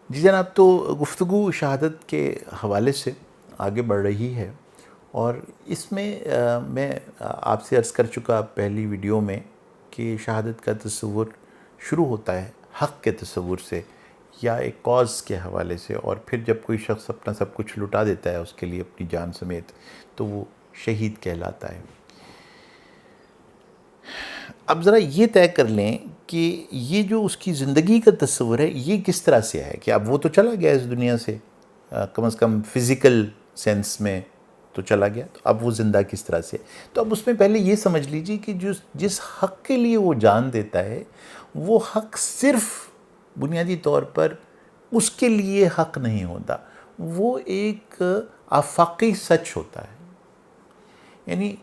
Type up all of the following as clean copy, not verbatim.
جی جناب، تو گفتگو شہادت کے حوالے سے آگے بڑھ رہی ہے، اور اس میں میں آپ سے عرض کر چکا پہلی ویڈیو میں کہ شہادت کا تصور شروع ہوتا ہے حق کے تصور سے یا ایک کاز کے حوالے سے، اور پھر جب کوئی شخص اپنا سب کچھ لٹا دیتا ہے اس کے لیے اپنی جان سمیت، تو وہ شہید کہلاتا ہے۔ اب ذرا یہ طے کر لیں کہ یہ جو اس کی زندگی کا تصور ہے یہ کس طرح سے ہے، کہ اب وہ تو چلا گیا اس دنیا سے، کم از کم فزیکل سینس میں تو چلا گیا، تو اب وہ زندہ کس طرح سے؟ تو اب اس میں پہلے یہ سمجھ لیجیے کہ جس حق کے لیے وہ جان دیتا ہے، وہ حق صرف بنیادی طور پر اس کے لیے حق نہیں ہوتا، وہ ایک آفاقی سچ ہوتا ہے۔ یعنی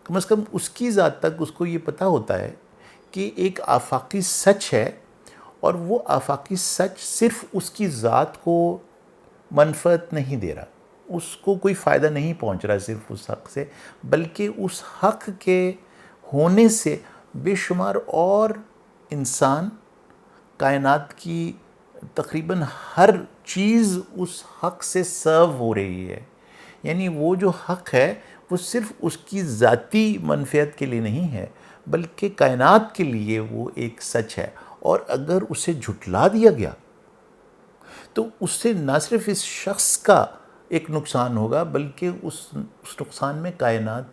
کم از کم اس کی ذات تک اس کو یہ پتہ ہوتا ہے کہ ایک آفاقی سچ ہے، اور وہ آفاقی سچ صرف اس کی ذات کو منفعت نہیں دے رہا، اس کو کوئی فائدہ نہیں پہنچ رہا صرف اس حق سے، بلکہ اس حق کے ہونے سے بے شمار اور انسان، کائنات کی تقریباً ہر چیز اس حق سے سرو ہو رہی ہے۔ یعنی وہ جو حق ہے وہ صرف اس کی ذاتی منفعت کے لیے نہیں ہے، بلکہ کائنات کے لیے وہ ایک سچ ہے، اور اگر اسے جھٹلا دیا گیا تو اس سے نہ صرف اس شخص کا ایک نقصان ہوگا، بلکہ اس نقصان میں کائنات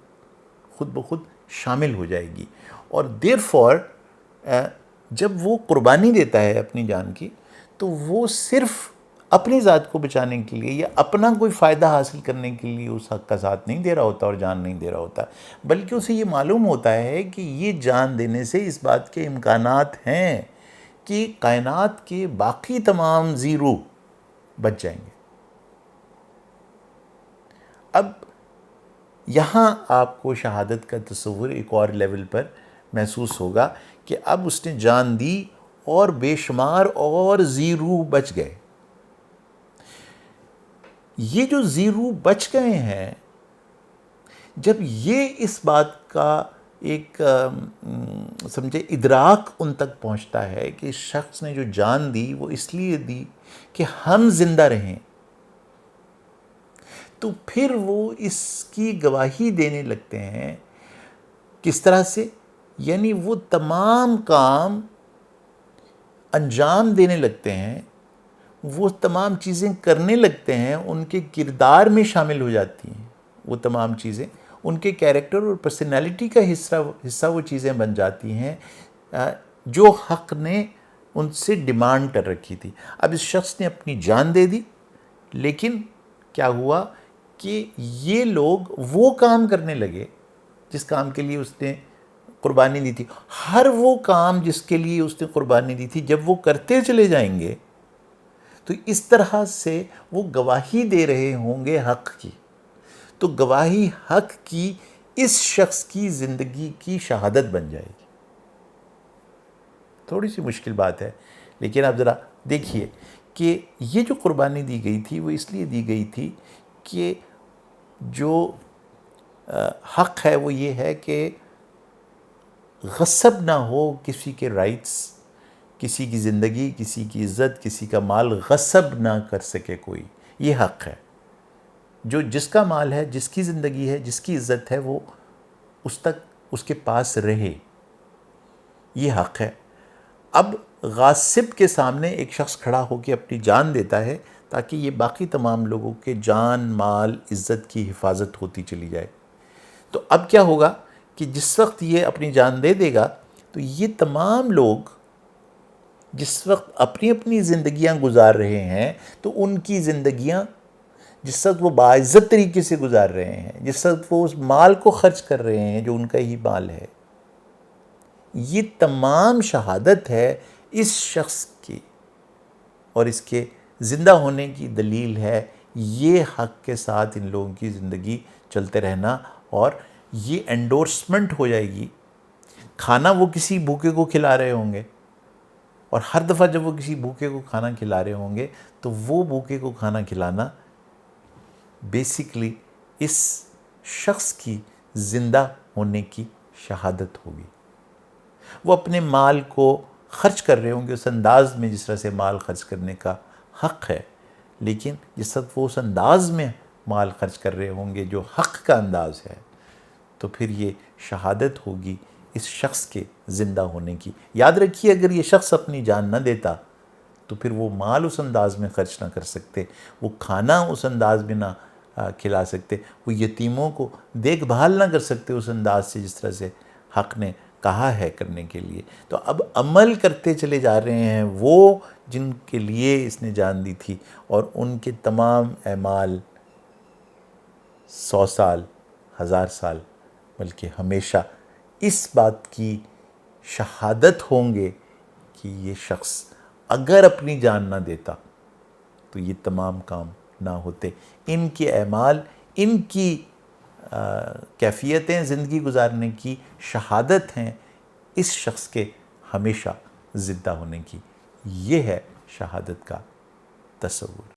خود بخود شامل ہو جائے گی۔ اور دیر فور جب وہ قربانی دیتا ہے اپنی جان کی، تو وہ صرف اپنی ذات کو بچانے کے لیے یا اپنا کوئی فائدہ حاصل کرنے کے لیے اس حق کا ساتھ نہیں دے رہا ہوتا اور جان نہیں دے رہا ہوتا، بلکہ اسے یہ معلوم ہوتا ہے کہ یہ جان دینے سے اس بات کے امکانات ہیں کہ کائنات کے باقی تمام زیرو بچ جائیں گے۔ اب یہاں آپ کو شہادت کا تصور ایک اور لیول پر محسوس ہوگا کہ اب اس نے جان دی اور بے شمار اور زیرو بچ گئے۔ یہ جو زیرو بچ گئے ہیں، جب یہ اس بات کا ایک سمجھے ادراک ان تک پہنچتا ہے کہ اس شخص نے جو جان دی وہ اس لیے دی کہ ہم زندہ رہیں، تو پھر وہ اس کی گواہی دینے لگتے ہیں۔ کس طرح سے؟ یعنی وہ تمام کام انجام دینے لگتے ہیں، وہ تمام چیزیں کرنے لگتے ہیں، ان کے کردار میں شامل ہو جاتی ہیں وہ تمام چیزیں، ان کے کیریکٹر اور پرسنالٹی کا حصہ وہ چیزیں بن جاتی ہیں جو حق نے ان سے ڈیمانڈ کر رکھی تھی۔ اب اس شخص نے اپنی جان دے دی، لیکن کیا ہوا کہ یہ لوگ وہ کام کرنے لگے جس کام کے لیے اس نے قربانی دی تھی۔ ہر وہ کام جس کے لیے اس نے قربانی دی تھی، جب وہ کرتے چلے جائیں گے تو اس طرح سے وہ گواہی دے رہے ہوں گے حق کی، تو گواہی حق کی اس شخص کی زندگی کی شہادت بن جائے گی۔ تھوڑی سی مشکل بات ہے، لیکن اب ذرا دیکھیے کہ یہ جو قربانی دی گئی تھی وہ اس لیے دی گئی تھی کہ جو حق ہے وہ یہ ہے کہ غصب نہ ہو کسی کے رائٹس، کسی کی زندگی، کسی کی عزت، کسی کا مال غصب نہ کر سکے کوئی، یہ حق ہے۔ جو جس کا مال ہے، جس کی زندگی ہے، جس کی عزت ہے، وہ اس تک اس کے پاس رہے، یہ حق ہے۔ اب غاصب کے سامنے ایک شخص کھڑا ہو کے اپنی جان دیتا ہے تاکہ یہ باقی تمام لوگوں کے جان، مال، عزت کی حفاظت ہوتی چلی جائے۔ تو اب کیا ہوگا کہ جس وقت یہ اپنی جان دے دے گا تو یہ تمام لوگ جس وقت اپنی اپنی زندگیاں گزار رہے ہیں، تو ان کی زندگیاں جس وقت وہ باعزت طریقے سے گزار رہے ہیں، جس وقت وہ اس مال کو خرچ کر رہے ہیں جو ان کا ہی مال ہے، یہ تمام شہادت ہے اس شخص کی، اور اس کے زندہ ہونے کی دلیل ہے یہ حق کے ساتھ ان لوگوں کی زندگی چلتے رہنا، اور یہ انڈورسمنٹ ہو جائے گی۔ کھانا وہ کسی بھوکے کو کھلا رہے ہوں گے، اور ہر دفعہ جب وہ کسی بھوکے کو کھانا کھلا رہے ہوں گے تو وہ بھوکے کو کھانا کھلانا بیسیکلی اس شخص کی زندہ ہونے کی شہادت ہوگی۔ وہ اپنے مال کو خرچ کر رہے ہوں گے اس انداز میں جس طرح سے مال خرچ کرنے کا حق ہے، لیکن جس وقت وہ اس انداز میں مال خرچ کر رہے ہوں گے جو حق کا انداز ہے، تو پھر یہ شہادت ہوگی اس شخص کے زندہ ہونے کی۔ یاد رکھیے اگر یہ شخص اپنی جان نہ دیتا تو پھر وہ مال اس انداز میں خرچ نہ کر سکتے، وہ کھانا اس انداز میں نہ کھلا سکتے، وہ یتیموں کو دیکھ بھال نہ کر سکتے اس انداز سے جس طرح سے حق نے کہا ہے کرنے کے لیے۔ تو اب عمل کرتے چلے جا رہے ہیں وہ جن کے لیے اس نے جان دی تھی، اور ان کے تمام اعمال 100 سال، 1000 سال، بلکہ ہمیشہ اس بات کی شہادت ہوں گے کہ یہ شخص اگر اپنی جان نہ دیتا تو یہ تمام کام نہ ہوتے۔ ان کے اعمال، ان کی کیفیتیں زندگی گزارنے کی شہادت ہیں اس شخص کے ہمیشہ زندہ ہونے کی۔ یہ ہے شہادت کا تصور۔